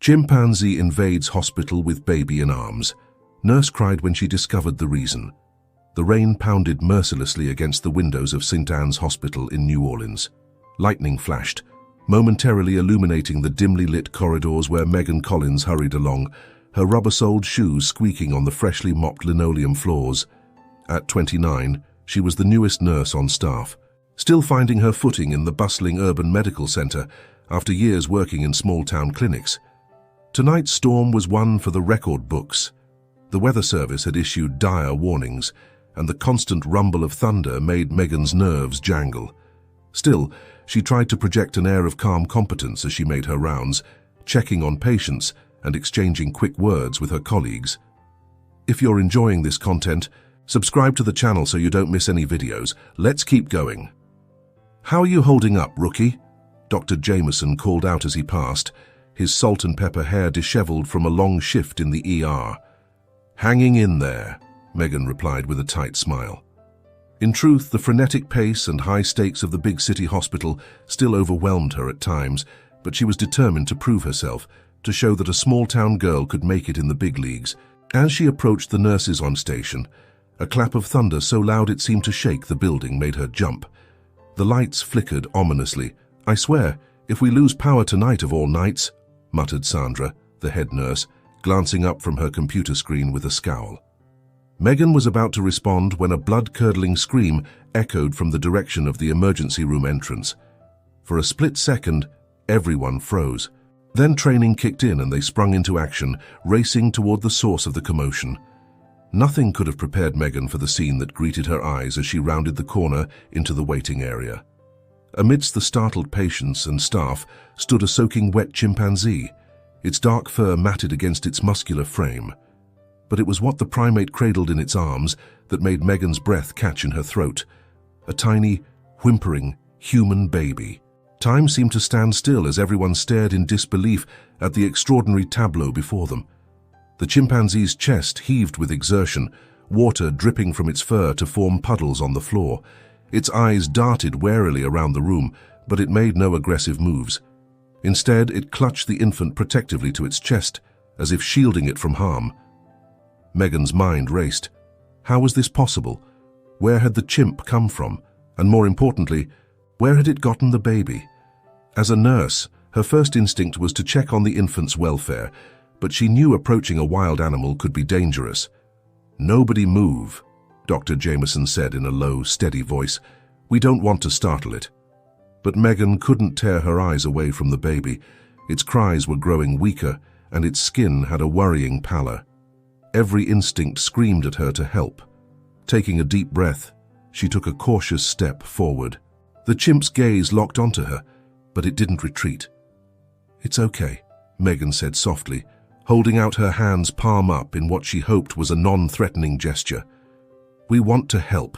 Chimpanzee invades hospital with baby in arms. Nurse cried when she discovered the reason. The rain pounded mercilessly against the windows of St. Anne's Hospital in New Orleans. Lightning flashed, momentarily illuminating the dimly lit corridors where Megan Collins hurried along, her rubber-soled shoes squeaking on the freshly mopped linoleum floors. At 29, she was the newest nurse on staff, still finding her footing in the bustling urban medical center after years working in small-town clinics. Tonight's storm was one for the record books. The weather service had issued dire warnings, and the constant rumble of thunder made Megan's nerves jangle. Still, she tried to project an air of calm competence as she made her rounds, checking on patients and exchanging quick words with her colleagues. If you're enjoying this content, subscribe to the channel so you don't miss any videos. Let's keep going. "How are you holding up, rookie?" Dr. Jameson called out as he passed, his salt and pepper hair disheveled from a long shift in the ER. "Hanging in there," Megan replied with a tight smile. In truth, the frenetic pace and high stakes of the big city hospital still overwhelmed her at times, but she was determined to prove herself, to show that a small-town girl could make it in the big leagues. As she approached the nurses on station, a clap of thunder so loud it seemed to shake the building made her jump. The lights flickered ominously. "I swear, if we lose power tonight of all nights," muttered Sandra, the head nurse, glancing up from her computer screen with a scowl. Megan was about to respond when a blood-curdling scream echoed from the direction of the emergency room entrance. For a split second, everyone froze. Then training kicked in and they sprung into action, racing toward the source of the commotion. Nothing could have prepared Megan for the scene that greeted her eyes as she rounded the corner into the waiting area. Amidst the startled patients and staff stood a soaking wet chimpanzee, its dark fur matted against its muscular frame. But it was what the primate cradled in its arms that made Megan's breath catch in her throat. A tiny, whimpering, human baby. Time seemed to stand still as everyone stared in disbelief at the extraordinary tableau before them. The chimpanzee's chest heaved with exertion, water dripping from its fur to form puddles on the floor. Its eyes darted warily around the room, but it made no aggressive moves. Instead, it clutched the infant protectively to its chest, as if shielding it from harm. Megan's mind raced. How was this possible? Where had the chimp come from? And more importantly, where had it gotten the baby? As a nurse, her first instinct was to check on the infant's welfare, but she knew approaching a wild animal could be dangerous. "Nobody move," Dr. Jameson said in a low, steady voice. "We don't want to startle it." But Megan couldn't tear her eyes away from the baby. Its cries were growing weaker, and its skin had a worrying pallor. Every instinct screamed at her to help. Taking a deep breath, she took a cautious step forward. The chimp's gaze locked onto her, but it didn't retreat. "It's okay," Megan said softly, holding out her hands palm up in what she hoped was a non-threatening gesture. "We want to help."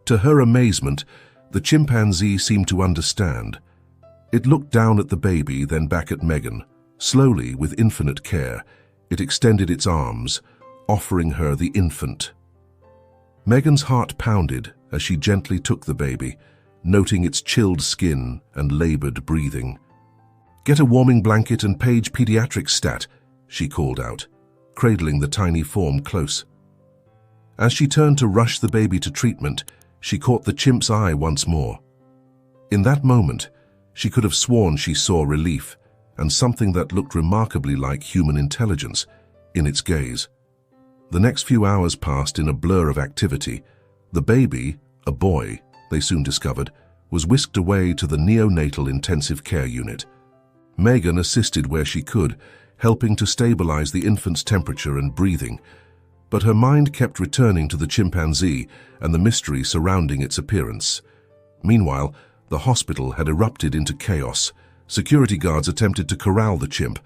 To her amazement, the chimpanzee seemed to understand. It looked down at the baby, then back at Megan. Slowly, with infinite care, it extended its arms, offering her the infant. Megan's heart pounded as she gently took the baby, noting its chilled skin and labored breathing. "Get a warming blanket and page pediatrics stat," she called out, cradling the tiny form close. As she turned to rush the baby to treatment, she caught the chimp's eye once more. In that moment, she could have sworn she saw relief and something that looked remarkably like human intelligence in its gaze. The next few hours passed in a blur of activity. The baby, a boy, they soon discovered, was whisked away to the neonatal intensive care unit. Megan assisted where she could, helping to stabilize the infant's temperature and breathing, but her mind kept returning to the chimpanzee and the mystery surrounding its appearance. Meanwhile, the hospital had erupted into chaos. Security guards attempted to corral the chimp,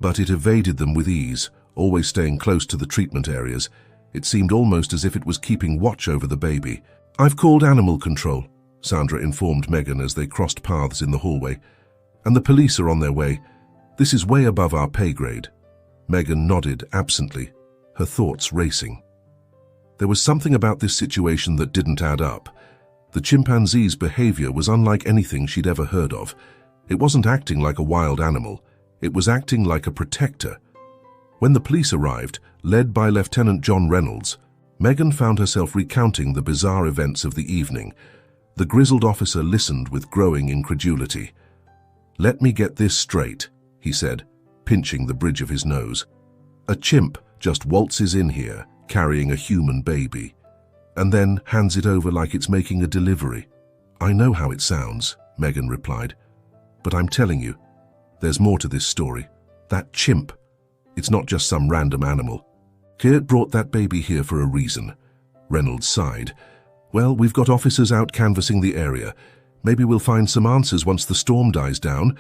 but it evaded them with ease, always staying close to the treatment areas. It seemed almost as if it was keeping watch over the baby. "I've called animal control," Sandra informed Megan as they crossed paths in the hallway. "And the police are on their way. This is way above our pay grade." Megan nodded absently, her thoughts racing. There was something about this situation that didn't add up. The chimpanzee's behavior was unlike anything she'd ever heard of. It wasn't acting like a wild animal. It was acting like a protector. When the police arrived, led by Lieutenant John Reynolds, Megan found herself recounting the bizarre events of the evening. The grizzled officer listened with growing incredulity. "Let me get this straight," he said, pinching the bridge of his nose. "A chimp just waltzes in here, carrying a human baby, and then hands it over like it's making a delivery." "I know how it sounds," Megan replied, "but I'm telling you, there's more to this story. That chimp, it's not just some random animal. Kurt brought that baby here for a reason." Reynolds sighed. "Well, we've got officers out canvassing the area. Maybe we'll find some answers once the storm dies down.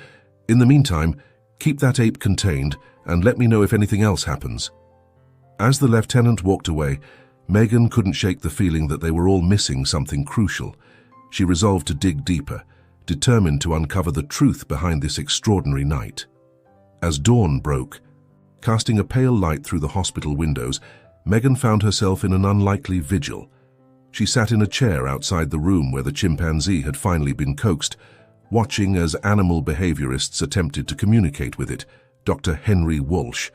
In the meantime, keep that ape contained and let me know if anything else happens." As the lieutenant walked away, Megan couldn't shake the feeling that they were all missing something crucial. She resolved to dig deeper, determined to uncover the truth behind this extraordinary night. As dawn broke, casting a pale light through the hospital windows, Megan found herself in an unlikely vigil. She sat in a chair outside the room where the chimpanzee had finally been coaxed, watching as animal behaviorists attempted to communicate with it. Dr. Henry Walsh,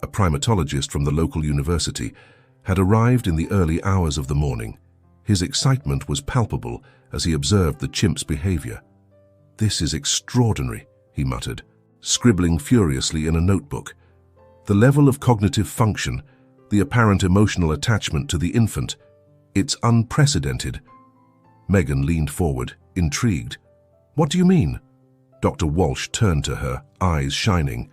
a primatologist from the local university, had arrived in the early hours of the morning. His excitement was palpable as he observed the chimp's behavior. "This is extraordinary," he muttered, scribbling furiously in a notebook. "The level of cognitive function, the apparent emotional attachment to the infant, it's unprecedented." Megan leaned forward, intrigued. "What do you mean?" Dr. Walsh turned to her, eyes shining.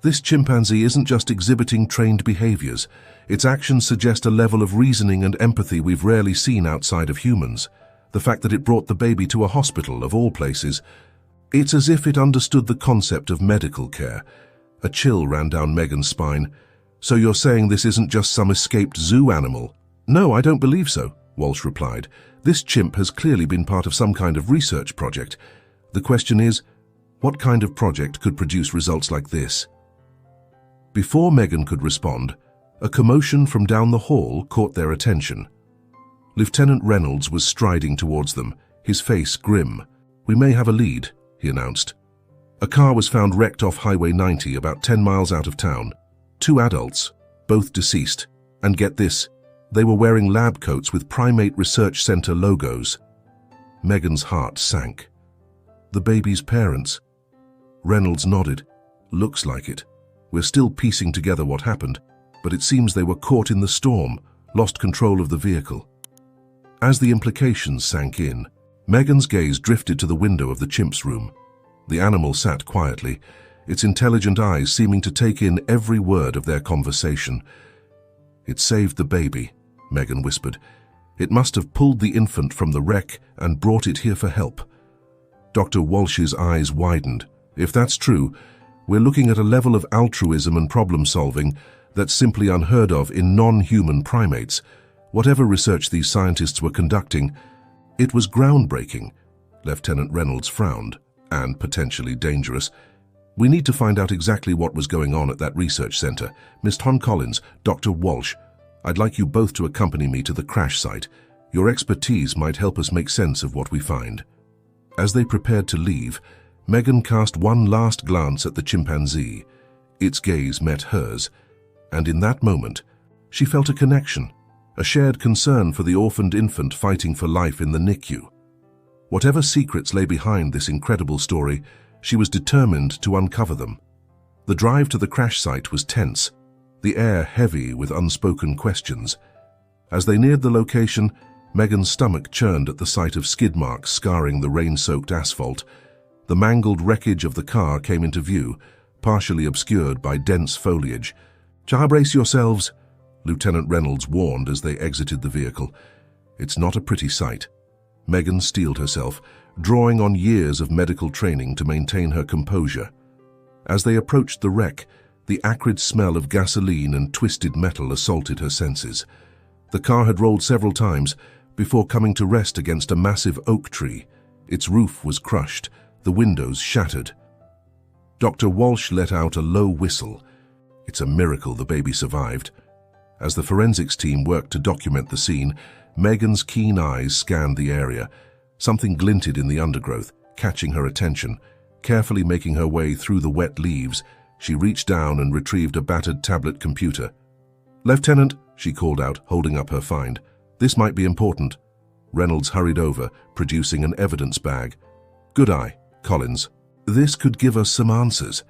"This chimpanzee isn't just exhibiting trained behaviors. Its actions suggest a level of reasoning and empathy we've rarely seen outside of humans. The fact that it brought the baby to a hospital, of all places, it's as if it understood the concept of medical care." A chill ran down Megan's spine. "So you're saying this isn't just some escaped zoo animal?" "No, I don't believe so," Walsh replied. "This chimp has clearly been part of some kind of research project. The question is, what kind of project could produce results like this?" Before Megan could respond, a commotion from down the hall caught their attention. Lieutenant Reynolds was striding towards them, his face grim. "We may have a lead," he announced. A car was found wrecked off Highway 90 about 10 miles out of town. 2 adults, both deceased, and get this, they were wearing lab coats with Primate Research Center logos. Megan's heart sank. "The baby's parents?" Reynolds nodded. "Looks like it. We're still piecing together what happened, but it seems they were caught in the storm, lost control of the vehicle." As the implications sank in, Megan's gaze drifted to the window of the chimp's room. The animal sat quietly, its intelligent eyes seeming to take in every word of their conversation. "It saved the baby," Megan whispered. "It must have pulled the infant from the wreck and brought it here for help." Dr. Walsh's eyes widened. "If that's true, we're looking at a level of altruism and problem-solving that's simply unheard of in non-human primates. Whatever research these scientists were conducting, it was groundbreaking." Lieutenant Reynolds frowned. "And potentially dangerous. We need to find out exactly what was going on at that research center. Miss Tom Collins, Dr. Walsh, I'd like you both to accompany me to the crash site. Your expertise might help us make sense of what we find." As they prepared to leave, Megan cast one last glance at the chimpanzee. Its gaze met hers, and in that moment, she felt a connection, a shared concern for the orphaned infant fighting for life in the NICU. Whatever secrets lay behind this incredible story, she was determined to uncover them. The drive to the crash site was tense, the air heavy with unspoken questions. As they neared the location, Megan's stomach churned at the sight of skid marks scarring the rain-soaked asphalt. The mangled wreckage of the car came into view, partially obscured by dense foliage. "Brace yourselves," Lieutenant Reynolds warned as they exited the vehicle. "It's not a pretty sight." Megan steeled herself, drawing on years of medical training to maintain her composure. As they approached the wreck, the acrid smell of gasoline and twisted metal assaulted her senses. The car had rolled several times before coming to rest against a massive oak tree. Its roof was crushed, the windows shattered. Dr. Walsh let out a low whistle. It's a miracle the baby survived. As the forensics team worked to document the scene, Megan's keen eyes scanned the area. Something glinted in the undergrowth, catching her attention. Carefully making her way through the wet leaves, she reached down and retrieved a battered tablet computer. "Lieutenant," she called out, holding up her find. "This might be important." Reynolds hurried over, producing an evidence bag. "Good eye, Collins. This could give us some answers."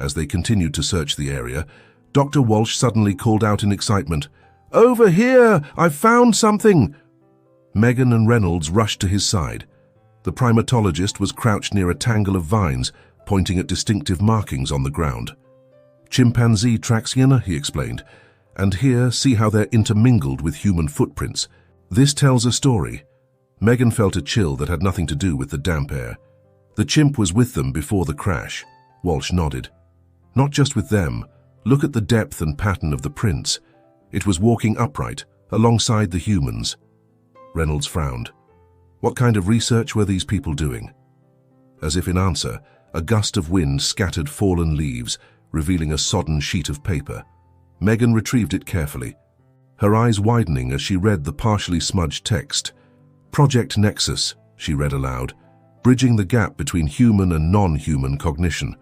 As they continued to search the area, Dr. Walsh suddenly called out in excitement, "Over here! I've found something!" Megan and Reynolds rushed to his side. The primatologist was crouched near a tangle of vines, pointing at distinctive markings on the ground. "Chimpanzee tracks," he explained, "and here, see how they're intermingled with human footprints. This tells a story." Megan felt a chill that had nothing to do with the damp air. "The chimp was with them before the crash." Walsh nodded. "Not just with them. Look at the depth and pattern of the prints. It was walking upright, alongside the humans." Reynolds frowned. What kind of research were these people doing? As if in answer, a gust of wind scattered fallen leaves, revealing a sodden sheet of paper. Megan retrieved it carefully, her eyes widening as she read the partially smudged text. "Project Nexus," she read aloud, "bridging the gap between human and non-human cognition."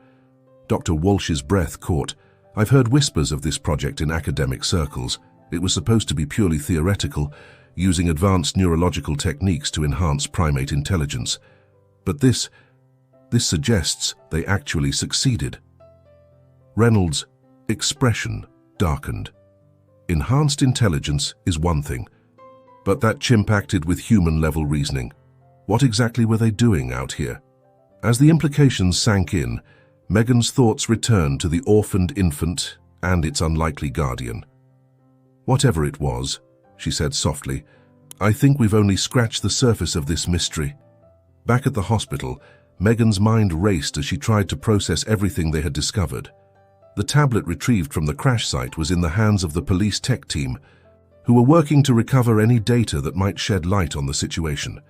Dr. Walsh's breath caught. "I've heard whispers of this project in academic circles. It was supposed to be purely theoretical, using advanced neurological techniques to enhance primate intelligence. But this suggests they actually succeeded." Reynolds' expression darkened. Enhanced intelligence is one thing, but that chimp acted with human-level reasoning. What exactly were they doing out here? As the implications sank in, Megan's thoughts returned to the orphaned infant and its unlikely guardian. "Whatever it was," she said softly, "I think we've only scratched the surface of this mystery." Back at the hospital, Megan's mind raced as she tried to process everything they had discovered. The tablet retrieved from the crash site was in the hands of the police tech team, who were working to recover any data that might shed light on the situation.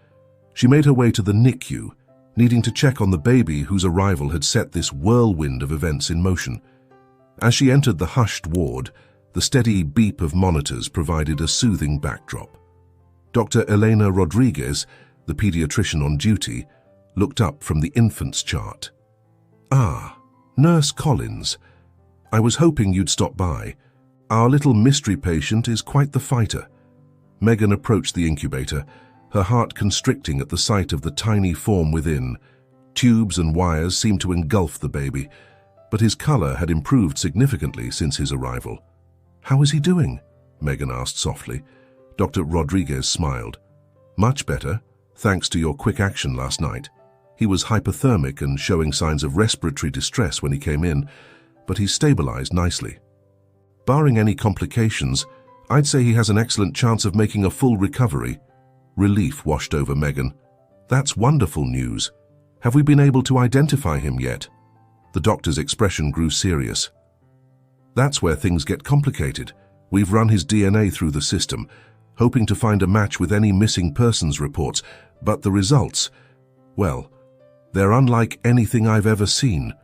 She made her way to the NICU, needing to check on the baby whose arrival had set this whirlwind of events in motion. As she entered the hushed ward, the steady beep of monitors provided a soothing backdrop. Dr. Elena Rodriguez, the pediatrician on duty, looked up from the infant's chart. "Ah, Nurse Collins. I was hoping you'd stop by. Our little mystery patient is quite the fighter." Megan approached the incubator, her heart constricting at the sight of the tiny form within. Tubes and wires seemed to engulf the baby, but his color had improved significantly since his arrival. "How is he doing?" Megan asked softly. Dr. Rodriguez smiled. "Much better, thanks to your quick action last night. He was hypothermic and showing signs of respiratory distress when he came in, but he's stabilized nicely. Barring any complications, I'd say he has an excellent chance of making a full recovery." Relief washed over Megan. "That's wonderful news. Have we been able to identify him yet?" The doctor's expression grew serious. "That's where things get complicated. We've run his DNA through the system, hoping to find a match with any missing persons reports, but the results, well, they're unlike anything I've ever seen."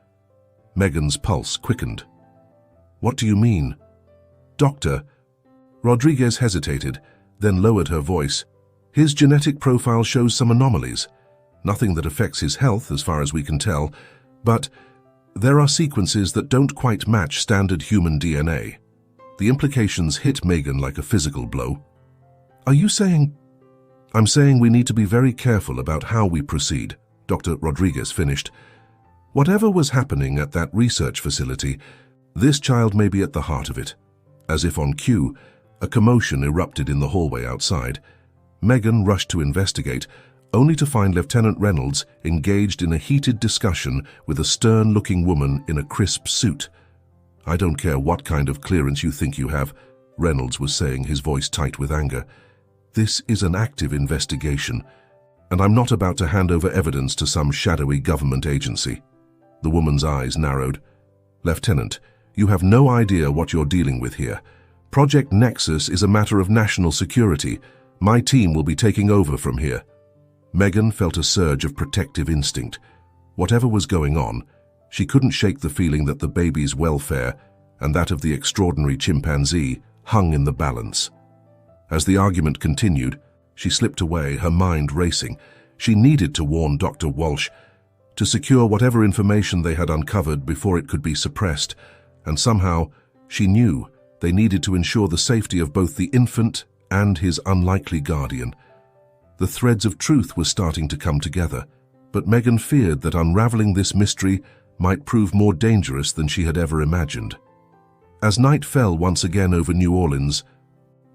Megan's pulse quickened. "What do you mean?" "Doctor," Rodriguez hesitated, then lowered her voice. "His genetic profile shows some anomalies. Nothing that affects his health as far as we can tell, but there are sequences that don't quite match standard human DNA." The implications hit Megan like a physical blow. "Are you saying—" "I'm saying we need to be very careful about how we proceed," Dr. Rodriguez finished. "Whatever was happening at that research facility, this child may be at the heart of it." As if on cue, a commotion erupted in the hallway outside. Megan rushed to investigate, only to find Lieutenant Reynolds engaged in a heated discussion with a stern-looking woman in a crisp suit. "I don't care what kind of clearance you think you have," Reynolds was saying, his voice tight with anger. "This is an active investigation, and I'm not about to hand over evidence to some shadowy government agency." The woman's eyes narrowed. "Lieutenant, you have no idea what you're dealing with here. Project Nexus is a matter of national security. My team will be taking over from here." Megan felt a surge of protective instinct. Whatever was going on, she couldn't shake the feeling that the baby's welfare and that of the extraordinary chimpanzee hung in the balance. As the argument continued, she slipped away, her mind racing. She needed to warn Dr. Walsh. to secure whatever information they had uncovered before it could be suppressed, and somehow, she knew, they needed to ensure the safety of both the infant and his unlikely guardian. The threads of truth were starting to come together, but Megan feared that unraveling this mystery might prove more dangerous than she had ever imagined. As night fell once again over New Orleans,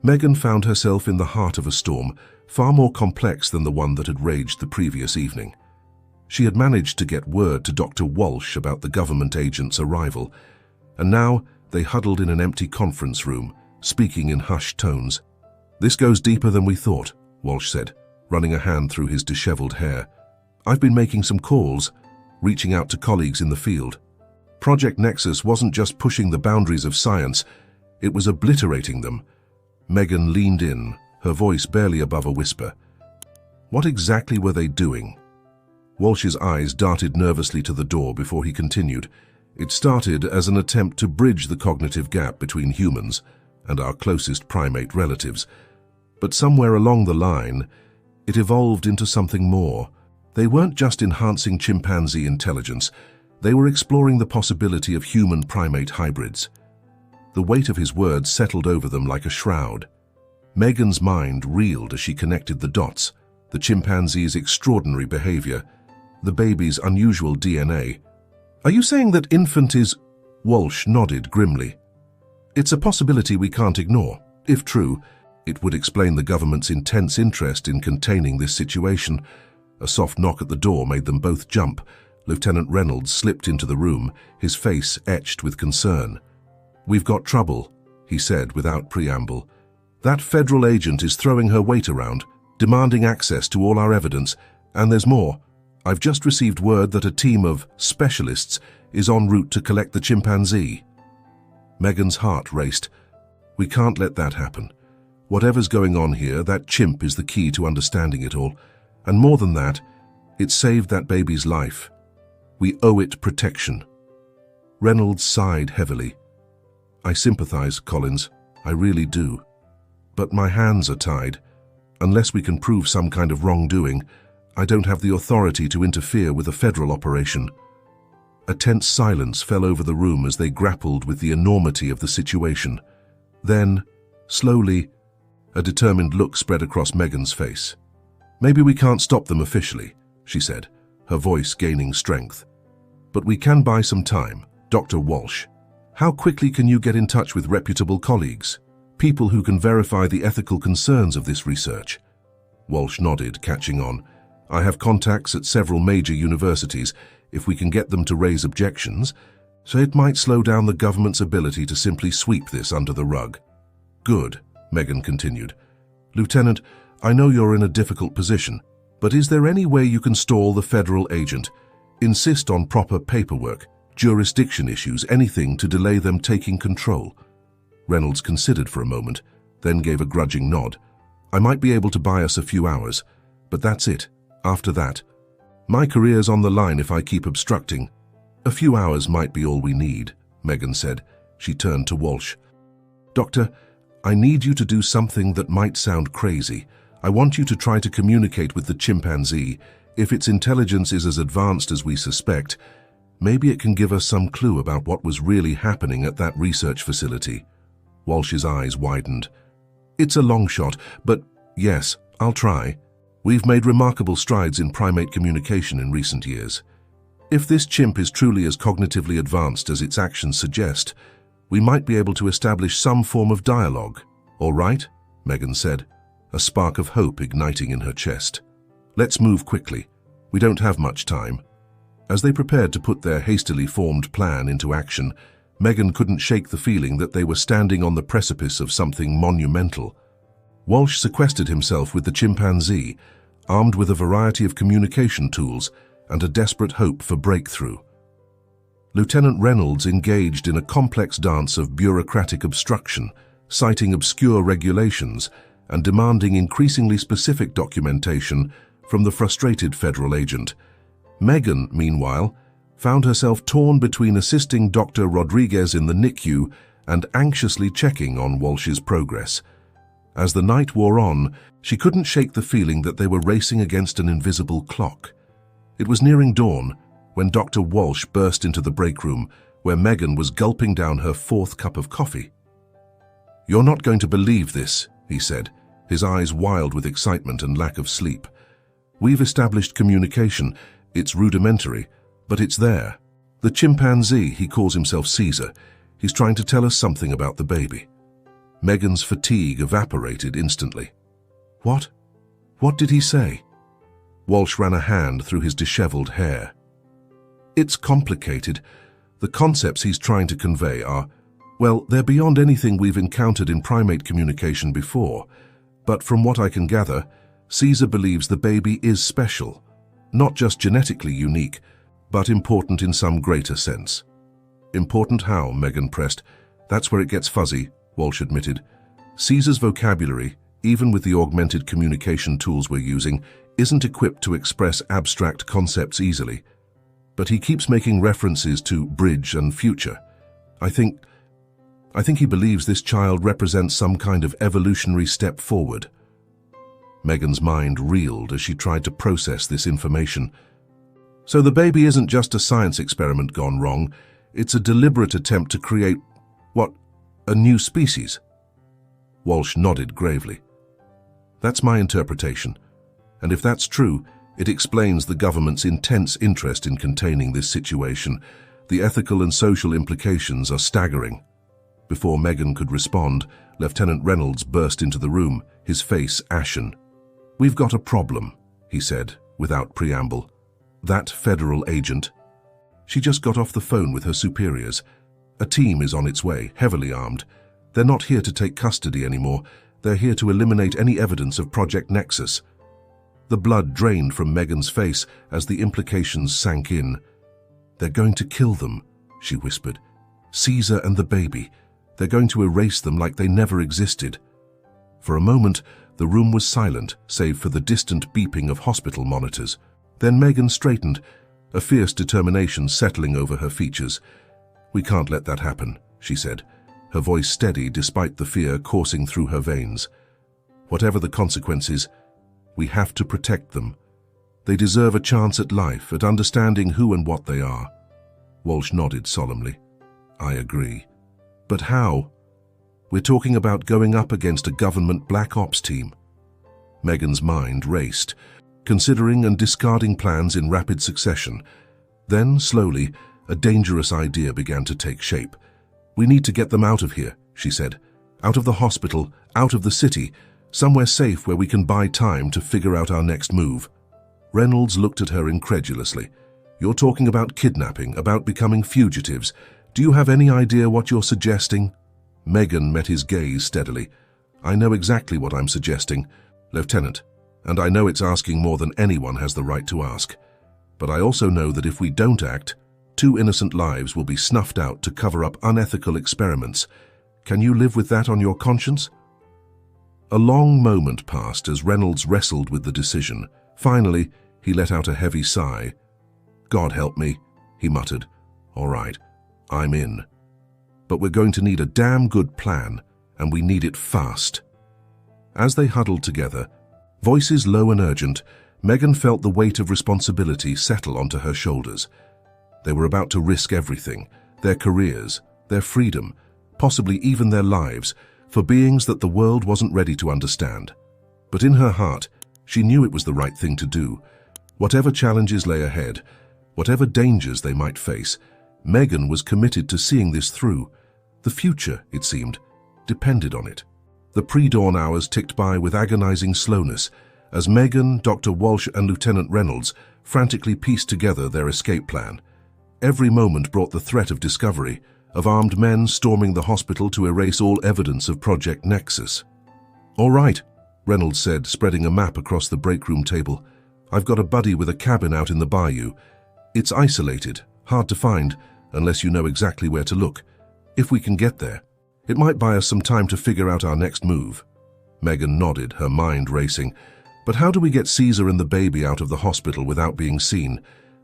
Megan found herself in the heart of a storm, far more complex than the one that had raged the previous evening. She had managed to get word to Dr. Walsh about the government agent's arrival, and now they huddled in an empty conference room, speaking in hushed tones. "This goes deeper than we thought," Walsh said, running a hand through his disheveled hair. "I've been making some calls, reaching out to colleagues in the field. Project Nexus wasn't just pushing the boundaries of science, it was obliterating them." Megan leaned in, her voice barely above a whisper. "What exactly were they doing?" Walsh's eyes darted nervously to the door before he continued. "It started as an attempt to bridge the cognitive gap between humans and our closest primate relatives. But somewhere along the line, it evolved into something more. They weren't just enhancing chimpanzee intelligence, they were exploring the possibility of human-primate hybrids." The weight of his words settled over them like a shroud. Megan's mind reeled as she connected the dots: the chimpanzee's extraordinary behavior, the baby's unusual DNA. "Are you saying that infant is—" Walsh nodded grimly. "It's a possibility we can't ignore. If true, it would explain the government's intense interest in containing this situation." A soft knock at the door made them both jump. Lieutenant Reynolds slipped into the room, his face etched with concern. "We've got trouble," he said without preamble. "That federal agent is throwing her weight around, demanding access to all our evidence, and there's more. I've just received word that a team of specialists is en route to collect the chimpanzee." Megan's heart raced. "We can't let that happen. Whatever's going on here, that chimp is the key to understanding it all. And more than that, it saved that baby's life. We owe it protection." Reynolds sighed heavily. "I sympathize, Collins. I really do. But my hands are tied. Unless we can prove some kind of wrongdoing, I don't have the authority to interfere with a federal operation." A tense silence fell over the room as they grappled with the enormity of the situation. Then, slowly, a determined look spread across Megan's face. "Maybe we can't stop them officially," she said, her voice gaining strength. "But we can buy some time. Dr. Walsh, how quickly can you get in touch with reputable colleagues, people who can verify the ethical concerns of this research?" Walsh nodded, catching on. "I have contacts at several major universities. If we can get them to raise objections, so it might slow down the government's ability to simply sweep this under the rug." "Good," Megan continued. "Lieutenant, I know you're in a difficult position, but is there any way you can stall the federal agent? Insist on proper paperwork, jurisdiction issues, anything to delay them taking control?" Reynolds considered for a moment, then gave a grudging nod. "I might be able to buy us a few hours, but that's it. After that, my career's on the line if I keep obstructing." "A few hours might be all we need," Megan said. She turned to Walsh. "Doctor, I need you to do something that might sound crazy. I want you to try to communicate with the chimpanzee. If its intelligence is as advanced as we suspect, maybe it can give us some clue about what was really happening at that research facility." Walsh's eyes widened. "It's a long shot, but yes, I'll try. We've made remarkable strides in primate communication in recent years. If this chimp is truly as cognitively advanced as its actions suggest, we might be able to establish some form of dialogue." "All right," Megan said, a spark of hope igniting in her chest. "Let's move quickly. We don't have much time." As they prepared to put their hastily formed plan into action, Megan couldn't shake the feeling that they were standing on the precipice of something monumental. Walsh sequestered himself with the chimpanzee, armed with a variety of communication tools and a desperate hope for breakthrough. Lieutenant Reynolds engaged in a complex dance of bureaucratic obstruction, citing obscure regulations and demanding increasingly specific documentation from the frustrated federal agent. Megan, meanwhile, found herself torn between assisting Dr. Rodriguez in the NICU and anxiously checking on Walsh's progress. As the night wore on, she couldn't shake the feeling that they were racing against an invisible clock. It was nearing dawn, when Dr. Walsh burst into the break room, where Megan was gulping down her fourth cup of coffee. "You're not going to believe this," he said, his eyes wild with excitement and lack of sleep. "We've established communication. It's rudimentary, but it's there. The chimpanzee, he calls himself Caesar, he's trying to tell us something about the baby." Megan's fatigue evaporated instantly. "What? What did he say?" Walsh ran a hand through his disheveled hair. "It's complicated. The concepts he's trying to convey are, well, they're beyond anything we've encountered in primate communication before. But from what I can gather, Caesar believes the baby is special, not just genetically unique, but important in some greater sense." "Important how?" Megan pressed. "That's where it gets fuzzy," Walsh admitted. "Caesar's vocabulary, even with the augmented communication tools we're using, isn't equipped to express abstract concepts easily. But he keeps making references to bridge and future. I think he believes this child represents some kind of evolutionary step forward." Megan's mind reeled as she tried to process this information. "So the baby isn't just a science experiment gone wrong, it's a deliberate attempt to create, what, a new species?" Walsh nodded gravely. "That's my interpretation. And if that's true, it explains the government's intense interest in containing this situation. The ethical and social implications are staggering." Before Megan could respond, Lieutenant Reynolds burst into the room, his face ashen. "We've got a problem," he said, without preamble. "That federal agent." She just got off the phone with her superiors. "A team is on its way, heavily armed. They're not here to take custody anymore. They're here to eliminate any evidence of Project Nexus." The blood drained from Megan's face as the implications sank in. "They're going to kill them," she whispered. "Caesar and the baby. They're going to erase them like they never existed." For a moment, the room was silent, save for the distant beeping of hospital monitors. Then Megan straightened, a fierce determination settling over her features. "We can't let that happen," she said, her voice steady despite the fear coursing through her veins. "Whatever the consequences, we have to protect them. They deserve a chance at life, at understanding who and what they are." Walsh nodded solemnly. "I agree. But how? We're talking about going up against a government black ops team." Megan's mind raced, considering and discarding plans in rapid succession. Then, slowly, a dangerous idea began to take shape. "We need to get them out of here," she said. "Out of the hospital, out of the city, somewhere safe where we can buy time to figure out our next move." Reynolds looked at her incredulously. "You're talking about kidnapping, about becoming fugitives. Do you have any idea what you're suggesting?" Megan met his gaze steadily. "I know exactly what I'm suggesting, Lieutenant, and I know it's asking more than anyone has the right to ask. But I also know that if we don't act, 2 innocent lives will be snuffed out to cover up unethical experiments. Can you live with that on your conscience?" A long moment passed as Reynolds wrestled with the decision. Finally, he let out a heavy sigh. "God help me," he muttered. "All right, I'm in. But we're going to need a damn good plan, and we need it fast." As they huddled together, voices low and urgent, Megan felt the weight of responsibility settle onto her shoulders. They were about to risk everything, their careers, their freedom, possibly even their lives, for beings that the world wasn't ready to understand. But in her heart, she knew it was the right thing to do. Whatever challenges lay ahead, whatever dangers they might face, Megan was committed to seeing this through. The future, it seemed, depended on it. The pre-dawn hours ticked by with agonizing slowness as Megan, Dr. Walsh, and Lieutenant Reynolds frantically pieced together their escape plan. Every moment brought the threat of discovery, of armed men storming the hospital to erase all evidence of Project Nexus. "All right," Reynolds said, spreading a map across the break room table. "I've got a buddy with a cabin out in the bayou. It's isolated, hard to find, unless you know exactly where to look. If we can get there, it might buy us some time to figure out our next move." Megan nodded, her mind racing. "But how do we get Caesar and the baby out of the hospital without being seen?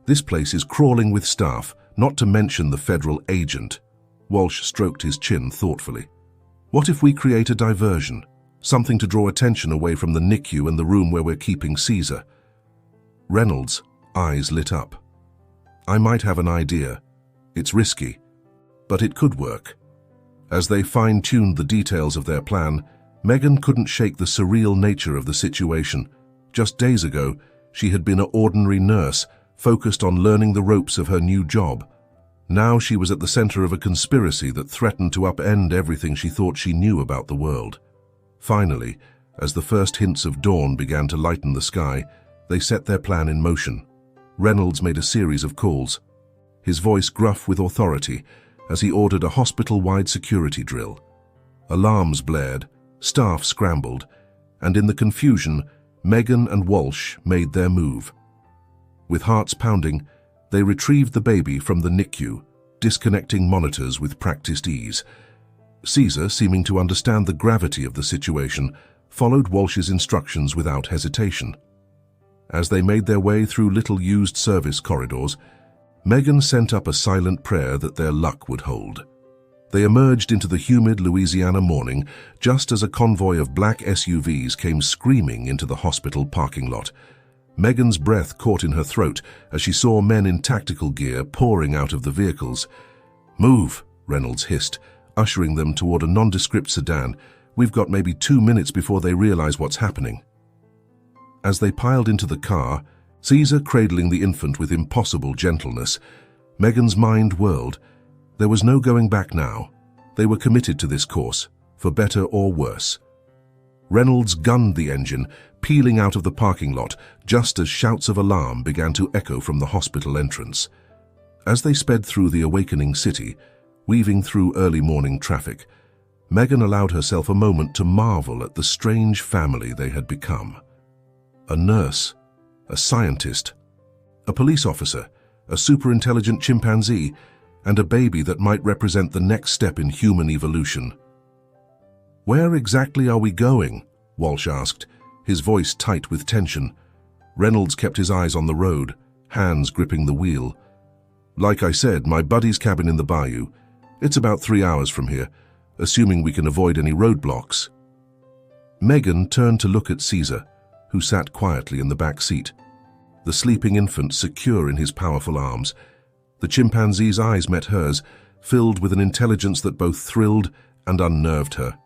This place is crawling with staff, not to mention the federal agent." Walsh stroked his chin thoughtfully. "What if we create a diversion? Something to draw attention away from the NICU and the room where we're keeping Caesar?" Reynolds' eyes lit up. "I might have an idea. It's risky, but it could work." As they fine-tuned the details of their plan, Megan couldn't shake the surreal nature of the situation. Just days ago, she had been an ordinary nurse, focused on learning the ropes of her new job. Now she was at the center of a conspiracy that threatened to upend everything she thought she knew about the world. Finally, as the first hints of dawn began to lighten the sky, they set their plan in motion. Reynolds made a series of calls, his voice gruff with authority, as he ordered a hospital-wide security drill. Alarms blared, staff scrambled, and in the confusion, Megan and Walsh made their move. With hearts pounding, they retrieved the baby from the NICU, disconnecting monitors with practiced ease. Caesar, seeming to understand the gravity of the situation, followed Walsh's instructions without hesitation. As they made their way through little-used service corridors, Megan sent up a silent prayer that their luck would hold. They emerged into the humid Louisiana morning just as a convoy of black SUVs came screaming into the hospital parking lot. Megan's breath caught in her throat as she saw men in tactical gear pouring out of the vehicles. "Move," Reynolds hissed, ushering them toward a nondescript sedan. "We've got maybe 2 minutes before they realize what's happening." As they piled into the car, Caesar cradling the infant with impossible gentleness, Megan's mind whirled. There was no going back now. They were committed to this course, for better or worse. Reynolds gunned the engine, peeling out of the parking lot just as shouts of alarm began to echo from the hospital entrance. As they sped through the awakening city, weaving through early morning traffic, Megan allowed herself a moment to marvel at the strange family they had become. A nurse, a scientist, a police officer, a super-intelligent chimpanzee, and a baby that might represent the next step in human evolution. "Where exactly are we going?" Walsh asked, his voice tight with tension. Reynolds kept his eyes on the road, hands gripping the wheel. "Like I said, my buddy's cabin in the bayou. It's about 3 hours from here, assuming we can avoid any roadblocks." Megan turned to look at Caesar, who sat quietly in the back seat, the sleeping infant secure in his powerful arms. The chimpanzee's eyes met hers, filled with an intelligence that both thrilled and unnerved her.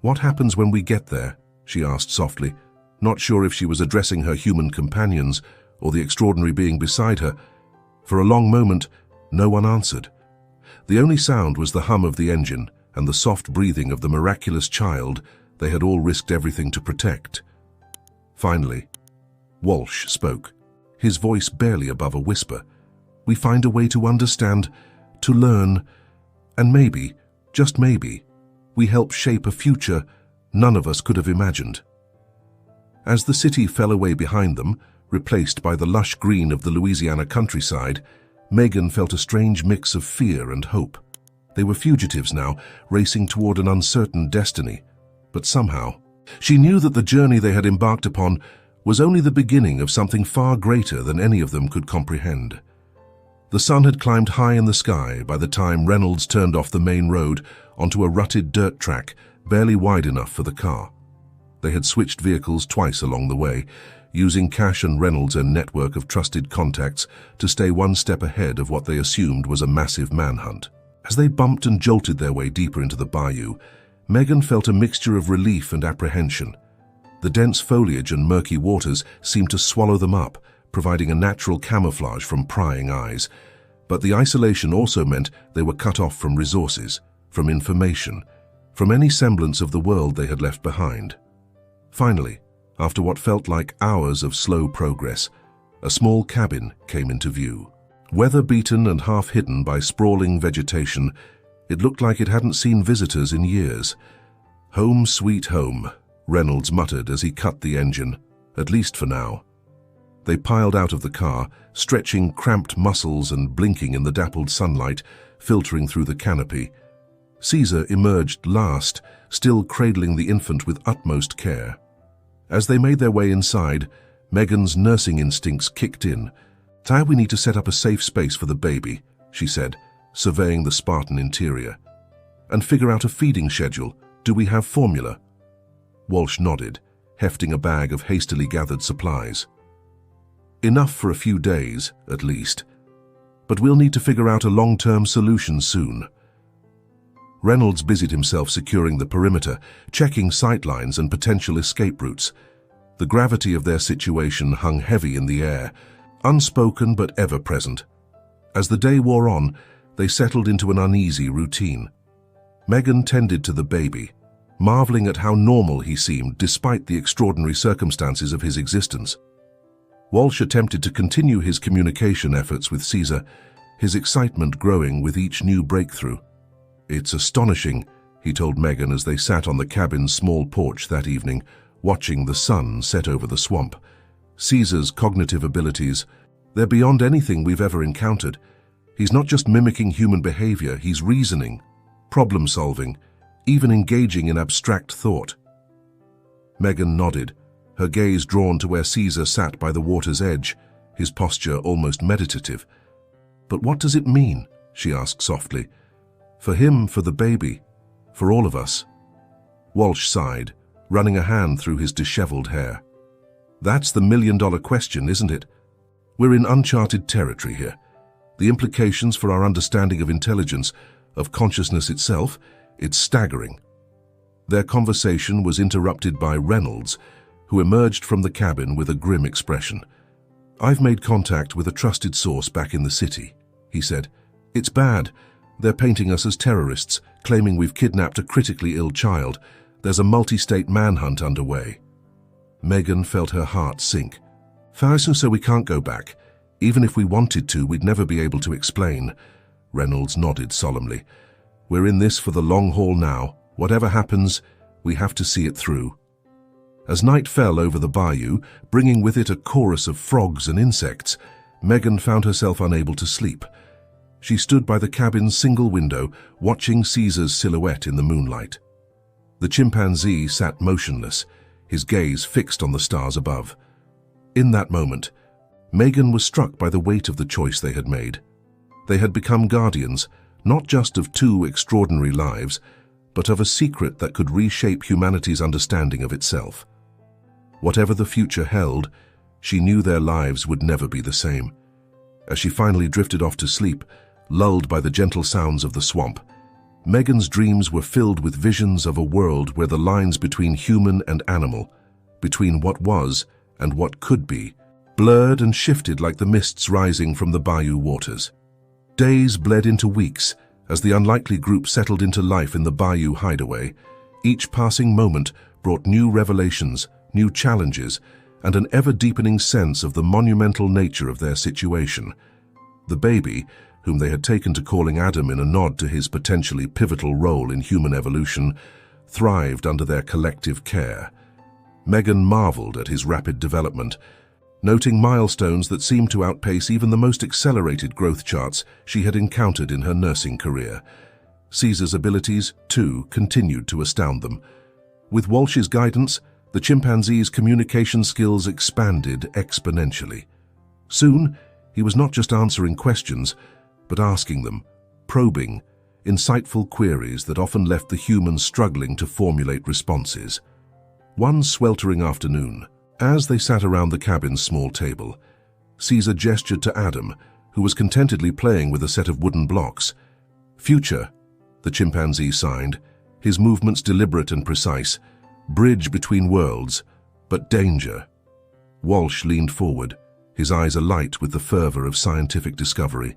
"What happens when we get there?" she asked softly, not sure if she was addressing her human companions or the extraordinary being beside her. For a long moment, no one answered. The only sound was the hum of the engine and the soft breathing of the miraculous child they had all risked everything to protect. Finally, Walsh spoke, his voice barely above a whisper. "We find a way to understand, to learn, and maybe, just maybe, we help shape a future none of us could have imagined." As the city fell away behind them, replaced by the lush green of the Louisiana countryside, Megan felt a strange mix of fear and hope. They were fugitives now, racing toward an uncertain destiny. But somehow, she knew that the journey they had embarked upon was only the beginning of something far greater than any of them could comprehend. The sun had climbed high in the sky by the time Reynolds turned off the main road onto a rutted dirt track barely wide enough for the car. They had switched vehicles twice along the way, using Cash and Reynolds' network of trusted contacts to stay one step ahead of what they assumed was a massive manhunt. As they bumped and jolted their way deeper into the bayou, Megan felt a mixture of relief and apprehension. The dense foliage and murky waters seemed to swallow them up, providing a natural camouflage from prying eyes. But the isolation also meant they were cut off from resources, from information, from any semblance of the world they had left behind. Finally, after what felt like hours of slow progress, a small cabin came into view. Weather-beaten and half-hidden by sprawling vegetation, it looked like it hadn't seen visitors in years. "Home sweet home," Reynolds muttered as he cut the engine, "at least for now." They piled out of the car, stretching cramped muscles and blinking in the dappled sunlight, filtering through the canopy. Caesar emerged last, still cradling the infant with utmost care. As they made their way inside, Megan's nursing instincts kicked in. "We need to set up a safe space for the baby," she said, surveying the Spartan interior. "And figure out a feeding schedule. Do we have formula?" Walsh nodded, hefting a bag of hastily gathered supplies. Enough for a few days, at least. But we'll need to figure out a long-term solution soon. Reynolds busied himself securing the perimeter, checking sightlines and potential escape routes. The gravity of their situation hung heavy in the air, unspoken but ever-present. As the day wore on, they settled into an uneasy routine. Megan tended to the baby, marveling at how normal he seemed despite the extraordinary circumstances of his existence. Walsh attempted to continue his communication efforts with Caesar, his excitement growing with each new breakthrough. "It's astonishing," he told Megan as they sat on the cabin's small porch that evening, watching the sun set over the swamp. "Caesar's cognitive abilities, they're beyond anything we've ever encountered. He's not just mimicking human behavior, he's reasoning, problem-solving, even engaging in abstract thought." Megan nodded, her gaze drawn to where Caesar sat by the water's edge, his posture almost meditative. "But what does it mean?" she asked softly. "For him, for the baby, for all of us?" Walsh sighed, running a hand through his disheveled hair. "That's the million-dollar question, isn't it? We're in uncharted territory here. The implications for our understanding of intelligence, of consciousness itself, it's staggering." Their conversation was interrupted by Reynolds, who emerged from the cabin with a grim expression. "I've made contact with a trusted source back in the city," he said. "It's bad. They're painting us as terrorists, claiming we've kidnapped a critically ill child. There's a multi-state manhunt underway." Megan felt her heart sink. "So we can't go back. Even if we wanted to, we'd never be able to explain." Reynolds nodded solemnly. "We're in this for the long haul now. Whatever happens, we have to see it through." As night fell over the bayou, bringing with it a chorus of frogs and insects, Megan found herself unable to sleep. She stood by the cabin's single window, watching Caesar's silhouette in the moonlight. The chimpanzee sat motionless, his gaze fixed on the stars above. In that moment, Megan was struck by the weight of the choice they had made. They had become guardians, not just of two extraordinary lives, but of a secret that could reshape humanity's understanding of itself. Whatever the future held, she knew their lives would never be the same. As she finally drifted off to sleep, lulled by the gentle sounds of the swamp, Megan's dreams were filled with visions of a world where the lines between human and animal, between what was and what could be, blurred and shifted like the mists rising from the bayou waters. Days bled into weeks as the unlikely group settled into life in the bayou hideaway. Each passing moment brought new revelations, new challenges, and an ever-deepening sense of the monumental nature of their situation. The baby, whom they had taken to calling Adam in a nod to his potentially pivotal role in human evolution, thrived under their collective care. Megan marveled at his rapid development, noting milestones that seemed to outpace even the most accelerated growth charts she had encountered in her nursing career. Caesar's abilities, too, continued to astound them. With Walsh's guidance, the chimpanzee's communication skills expanded exponentially. Soon, he was not just answering questions, but asking them, probing, insightful queries that often left the humans struggling to formulate responses. One sweltering afternoon, as they sat around the cabin's small table, Caesar gestured to Adam, who was contentedly playing with a set of wooden blocks. "Future," the chimpanzee signed, his movements deliberate and precise. "Bridge between worlds, but danger." Walsh leaned forward, his eyes alight with the fervor of scientific discovery.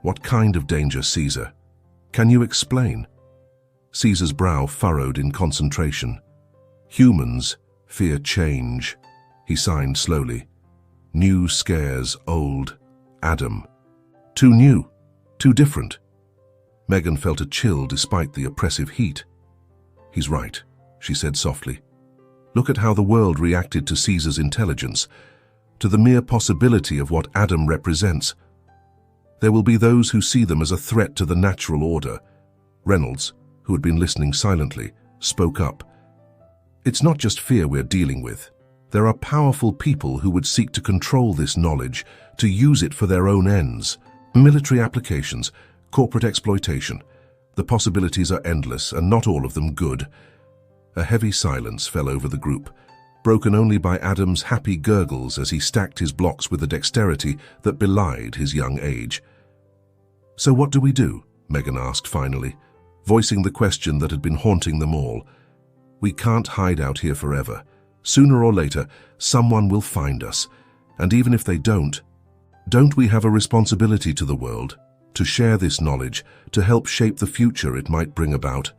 "What kind of danger, Caesar? Can you explain?" Caesar's brow furrowed in concentration. "Humans fear change," he signed slowly. "New scares old. Adam. Too new, too different." Megan felt a chill despite the oppressive heat. "He's right," she said softly. "Look at how the world reacted to Caesar's intelligence, to the mere possibility of what Adam represents. There will be those who see them as a threat to the natural order." Reynolds, who had been listening silently, spoke up. "It's not just fear we're dealing with. There are powerful people who would seek to control this knowledge, to use it for their own ends. Military applications, corporate exploitation. The possibilities are endless, and not all of them good." A heavy silence fell over the group, broken only by Adam's happy gurgles as he stacked his blocks with a dexterity that belied his young age. "So what do we do?" Megan asked finally, voicing the question that had been haunting them all. "We can't hide out here forever. Sooner or later, someone will find us. And even if they don't we have a responsibility to the world, to share this knowledge, to help shape the future it might bring about?"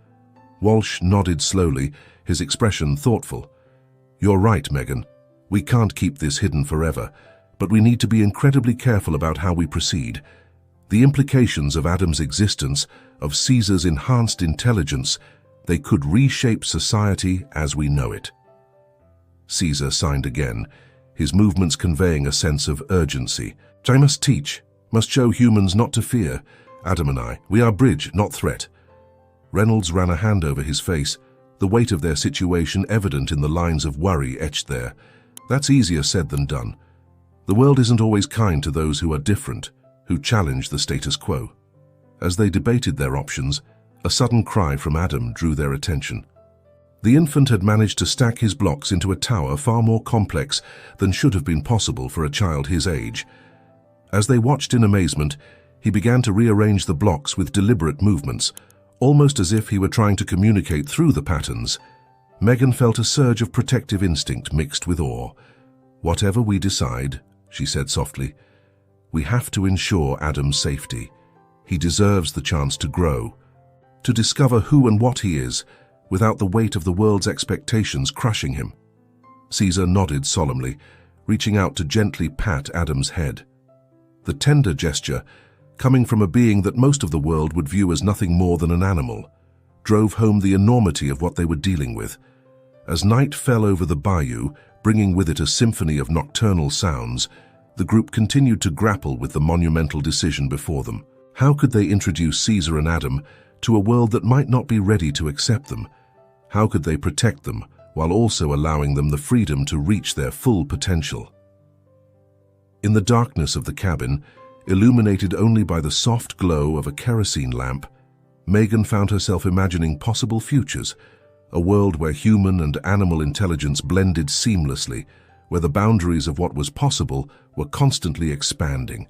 Walsh nodded slowly, his expression thoughtful. "You're right, Megan. We can't keep this hidden forever, but we need to be incredibly careful about how we proceed. The implications of Adam's existence, of Caesar's enhanced intelligence, they could reshape society as we know it." Caesar signed again, his movements conveying a sense of urgency. "I must teach, must show humans not to fear. Adam and I, we are bridge, not threat." Reynolds ran a hand over his face, the weight of their situation evident in the lines of worry etched there. "That's easier said than done. The world isn't always kind to those who are different, who challenge the status quo." As they debated their options, a sudden cry from Adam drew their attention. The infant had managed to stack his blocks into a tower far more complex than should have been possible for a child his age. As they watched in amazement, he began to rearrange the blocks with deliberate movements, almost as if he were trying to communicate through the patterns. Megan felt a surge of protective instinct mixed with awe. "Whatever we decide," she said softly, "we have to ensure Adam's safety. He deserves the chance to grow, to discover who and what he is, without the weight of the world's expectations crushing him." Caesar nodded solemnly, reaching out to gently pat Adam's head. The tender gesture, coming from a being that most of the world would view as nothing more than an animal, drove home the enormity of what they were dealing with. As night fell over the bayou, bringing with it a symphony of nocturnal sounds, the group continued to grapple with the monumental decision before them. How could they introduce Caesar and Adam to a world that might not be ready to accept them? How could they protect them while also allowing them the freedom to reach their full potential? In the darkness of the cabin, illuminated only by the soft glow of a kerosene lamp, Megan found herself imagining possible futures, a world where human and animal intelligence blended seamlessly, where the boundaries of what was possible were constantly expanding.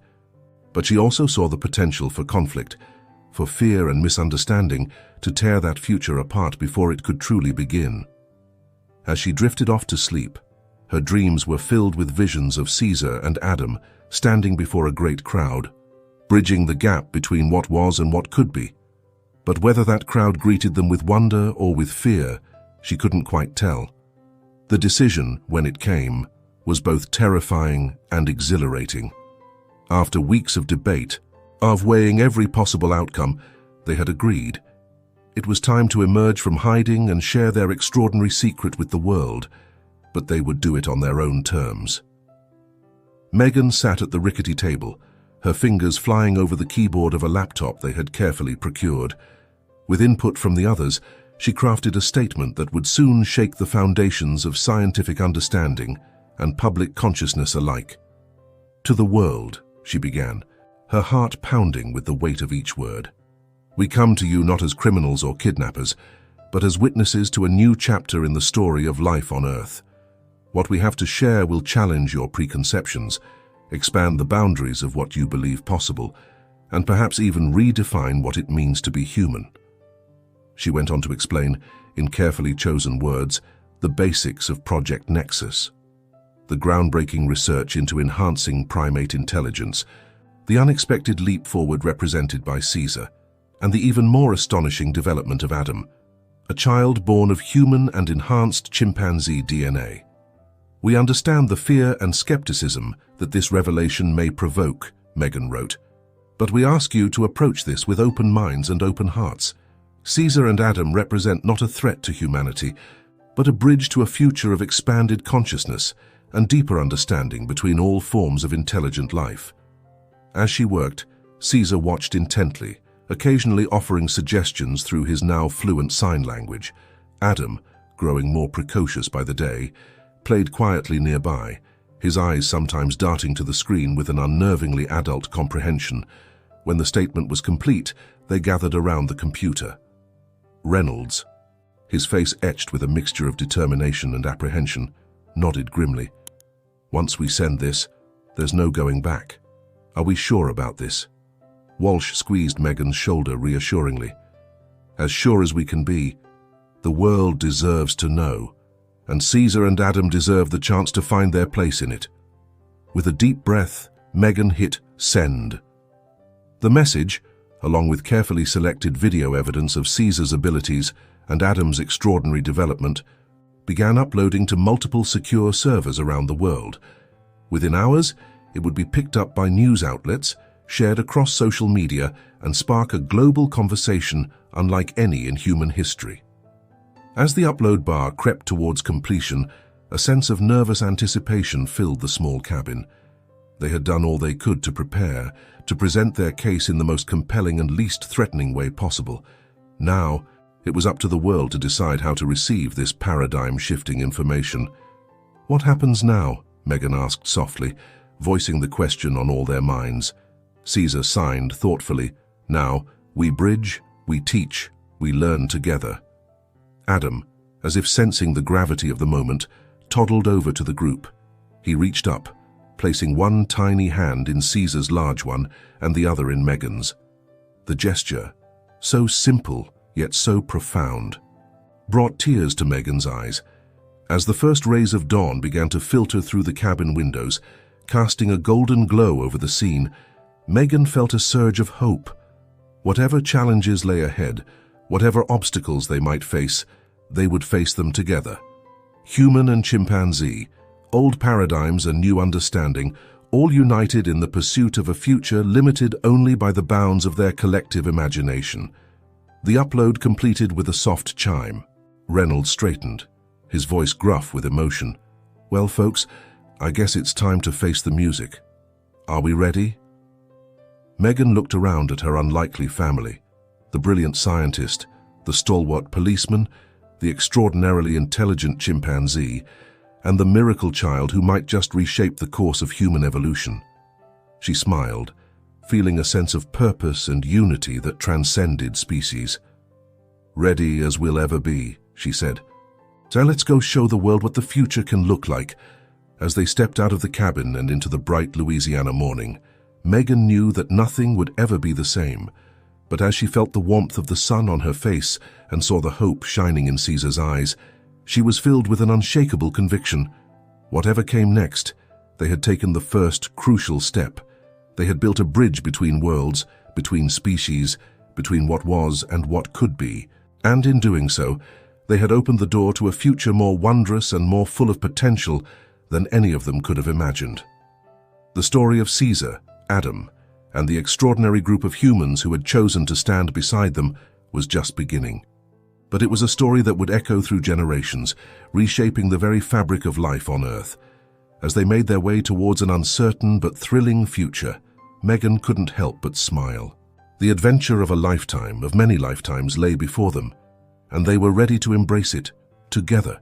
But she also saw the potential for conflict, for fear and misunderstanding to tear that future apart before it could truly begin. As she drifted off to sleep, her dreams were filled with visions of Caesar and Adam standing before a great crowd, bridging the gap between what was and what could be. But whether that crowd greeted them with wonder or with fear, she couldn't quite tell. The decision, when it came, was both terrifying and exhilarating. After weeks of debate, of weighing every possible outcome, they had agreed. It was time to emerge from hiding and share their extraordinary secret with the world, but they would do it on their own terms. Megan sat at the rickety table, her fingers flying over the keyboard of a laptop they had carefully procured. With input from the others, she crafted a statement that would soon shake the foundations of scientific understanding and public consciousness alike. "To the world," she began, her heart pounding with the weight of each word. "We come to you not as criminals or kidnappers, but as witnesses to a new chapter in the story of life on Earth. What we have to share will challenge your preconceptions, expand the boundaries of what you believe possible, and perhaps even redefine what it means to be human." She went on to explain, in carefully chosen words, the basics of Project Nexus, the groundbreaking research into enhancing primate intelligence, the unexpected leap forward represented by Caesar, and the even more astonishing development of Adam, a child born of human and enhanced chimpanzee DNA. "We understand the fear and skepticism that this revelation may provoke," Megan wrote, "but we ask you to approach this with open minds and open hearts. Caesar and Adam represent not a threat to humanity, but a bridge to a future of expanded consciousness and deeper understanding between all forms of intelligent life." As she worked, Caesar watched intently, occasionally offering suggestions through his now fluent sign language. Adam, growing more precocious by the day, played quietly nearby, his eyes sometimes darting to the screen with an unnervingly adult comprehension. When the statement was complete, they gathered around the computer. Reynolds, his face etched with a mixture of determination and apprehension, nodded grimly. Once we send this, there's no going back. Are we sure about this? Walsh squeezed Megan's shoulder reassuringly. As sure as we can be. The world deserves to know, and Caesar and Adam deserve the chance to find their place in it. With a deep breath, Megan hit send. The message, along with carefully selected video evidence of Caesar's abilities and Adam's extraordinary development, began uploading to multiple secure servers around the world. Within hours, it would be picked up by news outlets, shared across social media, and spark a global conversation unlike any in human history. As the upload bar crept towards completion, a sense of nervous anticipation filled the small cabin. They had done all they could to prepare, to present their case in the most compelling and least threatening way possible. Now, it was up to the world to decide how to receive this paradigm-shifting information. "What happens now?" Megan asked softly, voicing the question on all their minds. Caesar signed thoughtfully. "Now, we bridge, we teach, we learn together." Adam, as if sensing the gravity of the moment, toddled over to the group. He reached up, placing one tiny hand in Caesar's large one and the other in Megan's. The gesture, so simple yet so profound, brought tears to Megan's eyes. As the first rays of dawn began to filter through the cabin windows, casting a golden glow over the scene, Megan felt a surge of hope. Whatever challenges lay ahead, whatever obstacles they might face, they would face them together. Human and chimpanzee, old paradigms and new understanding, all united in the pursuit of a future limited only by the bounds of their collective imagination. The upload completed with a soft chime. Reynolds straightened, his voice gruff with emotion. "Well, folks, I guess it's time to face the music. Are we ready?" Megan looked around at her unlikely family, the brilliant scientist, the stalwart policeman, the extraordinarily intelligent chimpanzee, and the miracle child who might just reshape the course of human evolution. She smiled, feeling a sense of purpose and unity that transcended species. "Ready as we'll ever be," she said. "So let's go show the world what the future can look like." As they stepped out of the cabin and into the bright Louisiana morning, Megan knew that nothing would ever be the same. But as she felt the warmth of the sun on her face and saw the hope shining in Caesar's eyes, she was filled with an unshakable conviction. Whatever came next, they had taken the first crucial step. They had built a bridge between worlds, between species, between what was and what could be. And in doing so, they had opened the door to a future more wondrous and more full of potential than any of them could have imagined. The story of Caesar, Adam, and the extraordinary group of humans who had chosen to stand beside them was just beginning. But it was a story that would echo through generations, reshaping the very fabric of life on Earth. As they made their way towards an uncertain but thrilling future, Megan couldn't help but smile. The adventure of a lifetime, of many lifetimes, lay before them, and they were ready to embrace it, together.